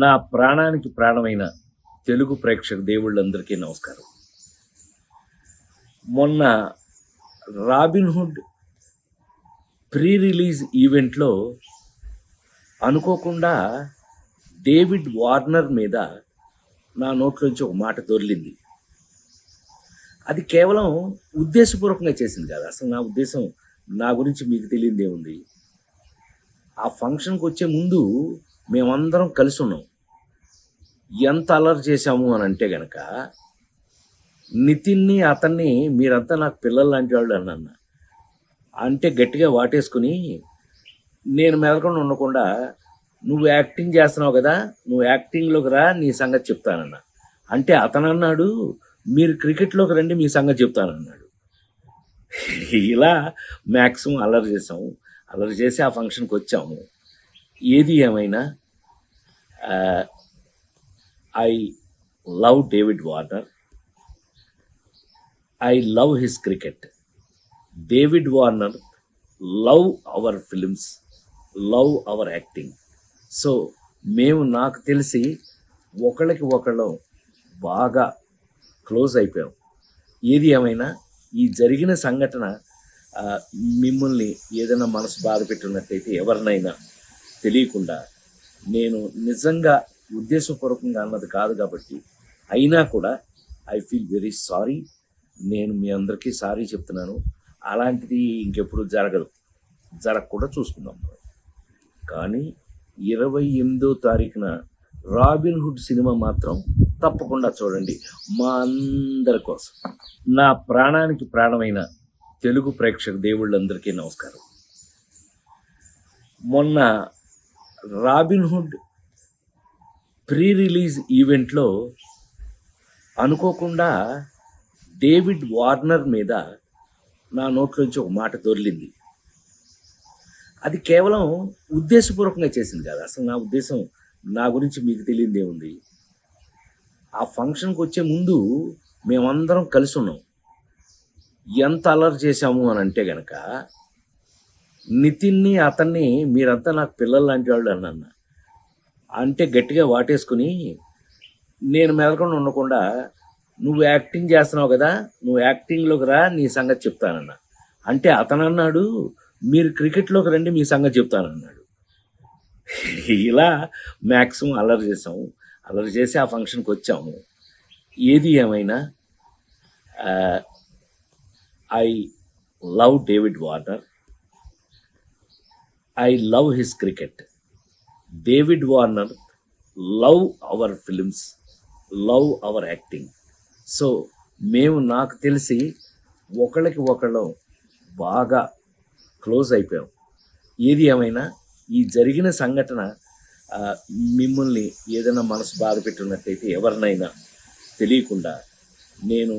నా ప్రాణానికి ప్రాణమైన తెలుగు ప్రేక్షక దేవుళ్ళందరికీ నమస్కారం. మొన్న రాబిన్హుడ్ ప్రీ రిలీజ్ ఈవెంట్లో అనుకోకుండా డేవిడ్ వార్నర్ మీద నా నోట్లోంచి ఒక మాట దొర్లింది. అది కేవలం ఉద్దేశపూర్వకంగా చేసింది కాదు. అసలు నా ఉద్దేశం, నా గురించి మీకు తెలియదే ఉంది. ఆ ఫంక్షన్కి వచ్చే ముందు మేమందరం కలిసి ఉన్నాం. ఎంత అల్లరి చేశాము అని అంటే గనక, నితిన్ని అతన్ని మీరంతా నాకు పిల్లలు లాంటి వాళ్ళు అన్న అంటే గట్టిగా వాటేసుకుని, నేను మెదలకుండా ఉండకుండా, నువ్వు యాక్టింగ్ చేస్తున్నావు కదా, నువ్వు యాక్టింగ్లోకి రా, నీ సంగతి చెప్తానన్నా. అంటే అతను అన్నాడు, మీరు క్రికెట్లోకి రండి, మీ సంగతి చెప్తానన్నాడు. ఇలా మ్యాక్సిమం అల్లరి చేసాము. అల్లరి చేసి ఆ ఫంక్షన్కి వచ్చాము. ఏది ఏమైనా I love David Warner. I love his cricket. David Warner love our films, love our acting. So మేము, నాకు తెలిసి ఒకళ్ళకి ఒకళ్ళం బాగా క్లోజ్ అయిపోయాం. ఏది ఏమైనా ఈ జరిగిన సంఘటన మిమ్మల్ని ఏదైనా మనసు బాధ పెట్టినట్టయితే, ఎవరినైనా తెలియకుండా, నేను నిజంగా ఉద్దేశపూర్వకంగా అన్నది కాదు కాబట్టి, అయినా కూడా ఐ ఫీల్ వెరీ సారీ. నేను మీ అందరికీ సారీ చెప్తున్నాను. అలాంటిది ఇంకెప్పుడు జరగకుండా చూసుకుందాం. కానీ 28వ తారీఖున రాబిన్హుడ్ సినిమా మాత్రం తప్పకుండా చూడండి, మా అందరి కోసం. నా ప్రాణానికి ప్రాణమైన తెలుగు ప్రేక్షక దేవుళ్ళందరికీ నమస్కారం. మొన్న రాబిన్హుడ్ ప్రీ రిలీజ్ ఈవెంట్లో అనుకోకుండా డేవిడ్ వార్నర్ మీద నా నోట్లోంచి ఒక మాట దొర్లింది. అది కేవలం ఉద్దేశపూర్వకంగా చేసింది కాదు. అసలు నా ఉద్దేశం, నా గురించి మీకు తెలియదే ఉంది. ఆ ఫంక్షన్కి వచ్చే ముందు మేమందరం కలిసి ఉన్నాం. ఎంత అల్లరి చేశాము అని అంటే గనక, నితిన్ని అతన్ని మీరంతా నాకు పిల్లలు లాంటి వాళ్ళు అన్న అంటే గట్టిగా వాటేసుకుని, నేను మెదలకుండా ఉండకుండా, నువ్వు యాక్టింగ్ చేస్తున్నావు కదా, నువ్వు యాక్టింగ్లోకి రా, నీ సంగతి చెప్తానన్నా. అంటే అతను అన్నాడు, మీరు క్రికెట్లోకి రండి, మీ సంగతి చెప్తానన్నాడు. ఇలా మ్యాక్సిమం అల్లరి చేసాము. అల్లరి చేసి ఆ ఫంక్షన్కి వచ్చాము. ఏది ఏమైనా I love David Warner. I love his cricket. David Warner love our films, love our acting. So మేము, నాకు తెలిసి ఒకళ్ళకి ఒకళ్ళం బాగా క్లోజ్ అయిపోయాం. ఏది ఏమైనా ఈ జరిగిన సంఘటన మిమ్మల్ని ఏదైనా మనసు బాధ పెట్టినట్టయితే, ఎవరినైనా తెలియకుండా, నేను